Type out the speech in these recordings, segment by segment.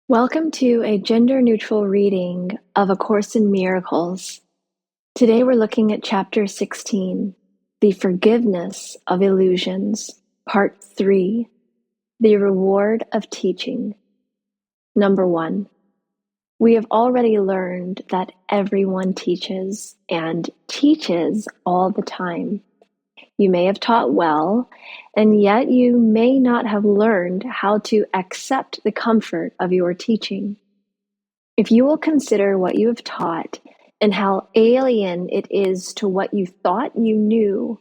Welcome to a gender-neutral reading of A Course in Miracles. Today we're looking at Chapter 16, The Forgiveness of Illusions, Part 3, The Reward of Teaching. Number 1. We have already learned that everyone teaches, and teaches all the time. You may have taught well, and yet you may not have learned how to accept the comfort of your teaching. If you will consider what you have taught and how alien it is to what you thought you knew,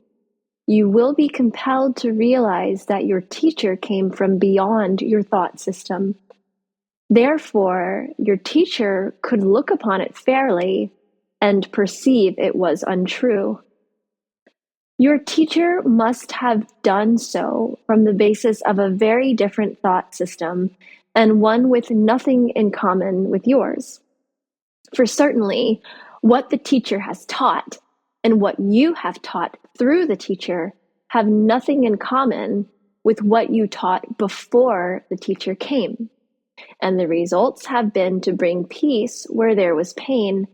you will be compelled to realize that your teacher came from beyond your thought system. Therefore, your teacher could look upon it fairly and perceive it was untrue. Your teacher must have done so from the basis of a very different thought system and one with nothing in common with yours. For certainly, what the teacher has taught and what you have taught through the teacher have nothing in common with what you taught before the teacher came. And the results have been to bring peace where there was pain,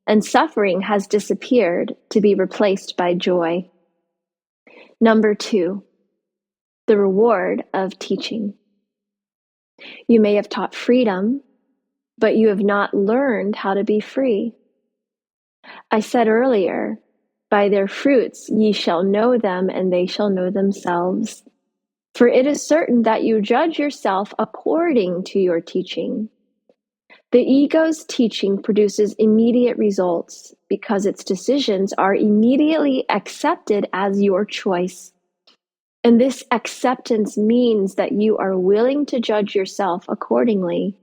and suffering has disappeared to be replaced by joy. Number 2, the reward of teaching. You may have taught freedom, but you have not learned how to be free. I said earlier, by their fruits ye shall know them, and they shall know themselves. For it is certain that you judge yourself according to your teaching. The ego's teaching produces immediate results because its decisions are immediately accepted as your choice. And this acceptance means that you are willing to judge yourself accordingly.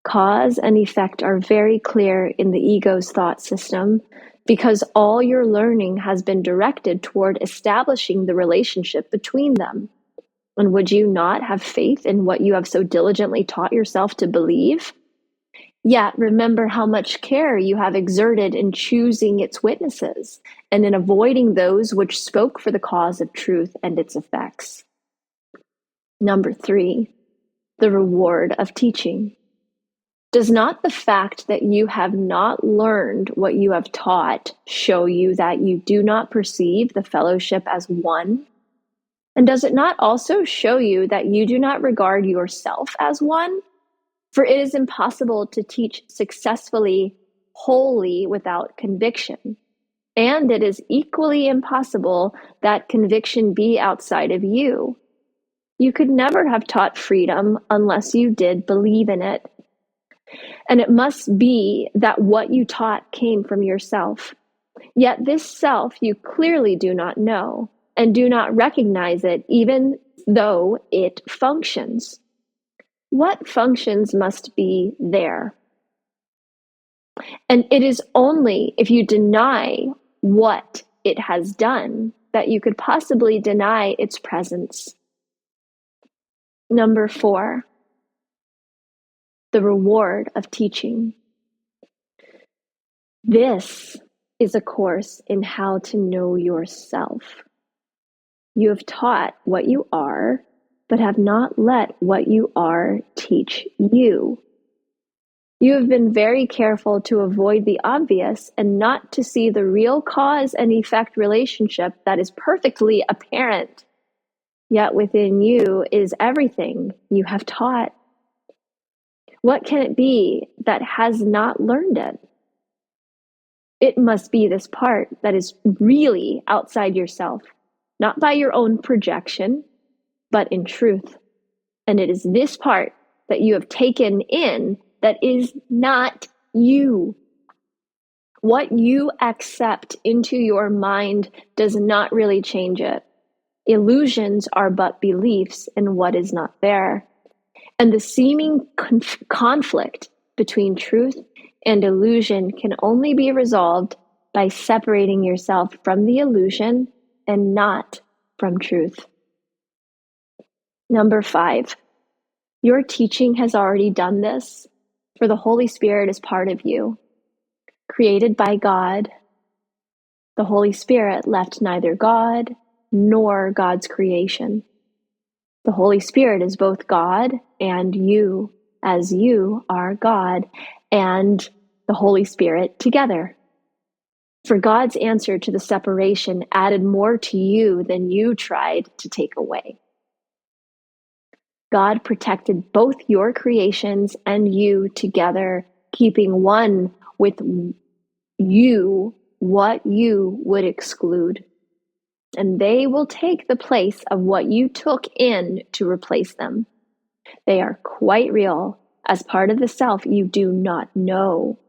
Cause and effect are very clear in the ego's thought system because all your learning has been directed toward establishing the relationship between them. And would you not have faith in what you have so diligently taught yourself to believe? Yet remember how much care you have exerted in choosing its witnesses and in avoiding those which spoke for the cause of truth and its effects. Number 3, the reward of teaching. Does not the fact that you have not learned what you have taught show you that you do not perceive the fellowship as one? And does it not also show you that you do not regard yourself as one? For it is impossible to teach successfully wholly without conviction. And it is equally impossible that conviction be outside of you. You could never have taught freedom unless you did believe in it. And it must be that what you taught came from yourself. Yet this self you clearly do not know and do not recognize it even though it functions. What functions must be there? And it is only if you deny what it has done that you could possibly deny its presence. Number 4, the reward of teaching. This is a course in how to know yourself. You have taught what you are, but have not let what you are teach you. You have been very careful to avoid the obvious and not to see the real cause and effect relationship that is perfectly apparent. Yet within you is everything you have taught. What can it be that has not learned it? It must be this part that is really outside yourself, not by your own projection, but in truth. And it is this part that you have taken in that is not you. What you accept into your mind does not really change it. Illusions are but beliefs in what is not there. And the seeming conflict between truth and illusion can only be resolved by separating yourself from the illusion and not from truth. Number 5, your teaching has already done this, for the Holy Spirit is part of you. Created by God, the Holy Spirit left neither God nor God's creation. The Holy Spirit is both God and you. as you are God and the Holy Spirit together. For God's answer to the separation added more to you than you tried to take away. God protected both your creations and you together, keeping one with you what you would exclude. And they will take the place of what you took in to replace them. They are quite real as part of the self you do not know.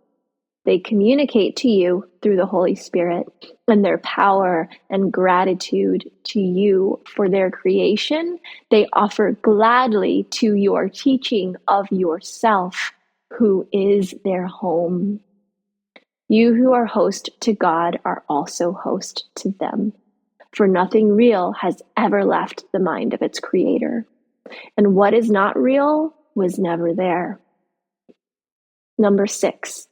They communicate to you through the Holy Spirit, and their power and gratitude to you for their creation, they offer gladly to your teaching of yourself, who is their home. You who are host to God are also host to them, for nothing real has ever left the mind of its creator, and what is not real was never there. Number 6.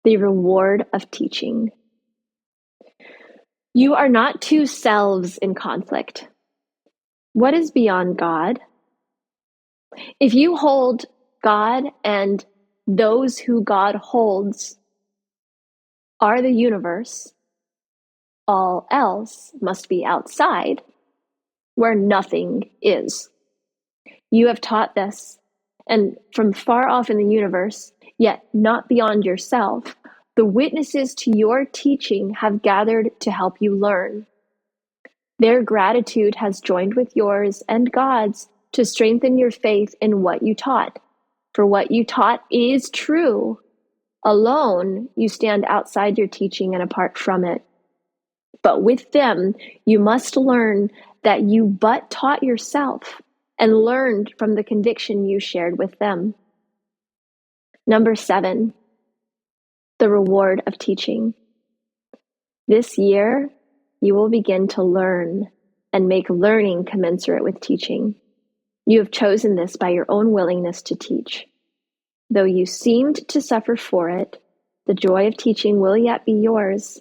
The reward of teaching. You are not two selves in conflict. What is beyond God? If you hold God and those who God holds are the universe, all else must be outside, where nothing is. You have taught this, and from far off in the universe, yet not beyond yourself, the witnesses to your teaching have gathered to help you learn. Their gratitude has joined with yours and God's to strengthen your faith in what you taught. For what you taught is true. Alone, you stand outside your teaching and apart from it. But with them, you must learn that you but taught yourself and learned from the conviction you shared with them. Number 7, the reward of teaching. This year, you will begin to learn and make learning commensurate with teaching. You have chosen this by your own willingness to teach. Though you seemed to suffer for it, the joy of teaching will yet be yours,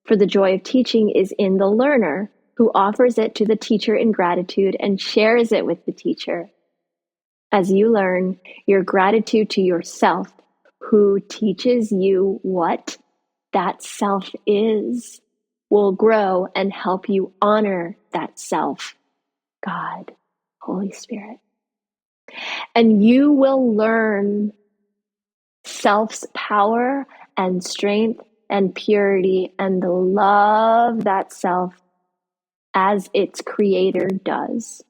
for the joy of teaching is in the learner, who offers it to the teacher in gratitude and shares it with the teacher. As you learn, your gratitude to yourself, who teaches you what that self is, will grow and help you honor that self, God, Holy Spirit. And you will learn self's power and strength and purity and love that self as its creator does.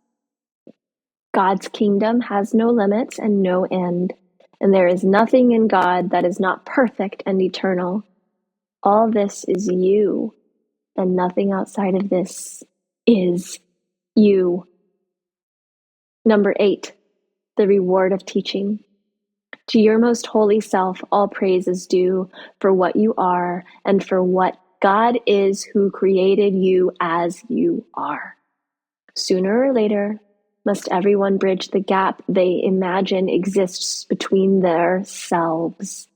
God's kingdom has no limits and no end, and there is nothing in God that is not perfect and eternal. All this is you, and nothing outside of this is you. Number 8, the reward of teaching. To your most holy self, all praise is due for what you are and for what God is who created you as you are. Sooner or later, must everyone bridge the gap they imagine exists between their selves.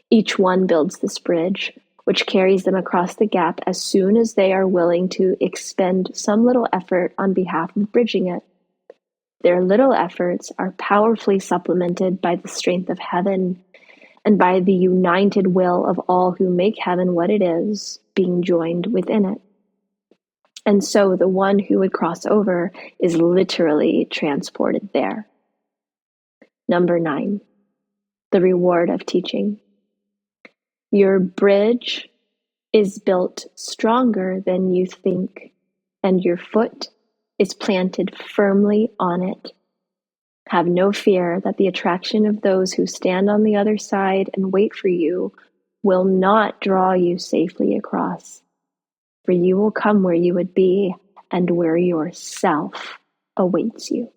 Each one builds this bridge, which carries them across the gap as soon as they are willing to expend some little effort on behalf of bridging it. Their little efforts are powerfully supplemented by the strength of heaven and by the united will of all who make heaven what it is, being joined within it. And so the one who would cross over is literally transported there. Number 9, the reward of teaching. Your bridge is built stronger than you think, and your foot is planted firmly on it. Have no fear that the attraction of those who stand on the other side and wait for you will not draw you safely across, for you will come where you would be and where yourself awaits you.